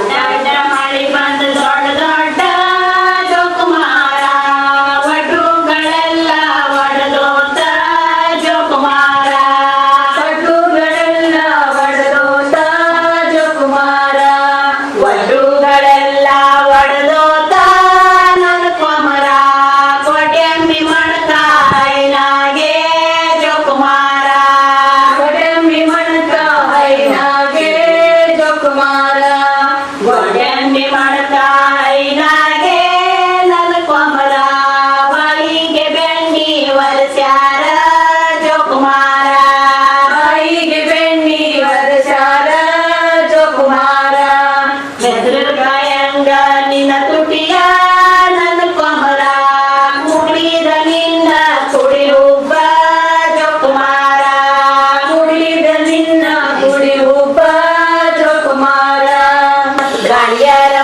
ಅಡ್ಡ ಮಾಡಿ ಬಂದ ದೊಡ್ಡ ದೊಡ್ಡ ಜೋಕುಮಾರ ವಟುಗಳೆಲ್ಲ ಒಡೆದೋತ ಜೋಕುಮಾರ ವಟುಗಳೆಲ್ಲ ಒಡೆದೋತ ಜೋಕುಮಾರ ವಟುಗಳೆಲ್ಲ ಒಡೆದೋತ ನನ್ನ ಕೊಮರ ಕೊಟೆಂಬಿ ಮಣಕಾಯಿನಾಗೆ ಜೋಕುಮಾರ ಕೊಟೆಂಬಿ ಮಣಕಾಯಿನಾಗೆ ಜೋಕುಮಾರ ಕೊಟೆಂಬಿ ಮಣಕಾಯಿನಾಗೆ ನನ್ನ ಕೊಮರ ಬಾಯಿಗೆ ಬೆಣ್ಣಿ ಒರೆಸ್ಯಾರ ಜೋಕುಮಾರ ಬಾಯಿಗೆ ಬೆಣ್ಣಿ ಒರೆಸ್ಯಾರ ಜೋಕುಮಾರ ಬೆದ್ರಗಾಯಂಗ ನಿನ್ನ ತುಟಿಯ ನನ್ನ ಕೊಮರ ಕುಡಿದ ನಿನ್ನ ಕುಡಿಯುಬ್ಬ ಜೋಕುಮಾರ ಕುಡಿದ ನಿನ್ನ ಕುಡಿ ಉಬ್ಬ ಜೋಕುಮಾರ ಗಾಳಿಯರ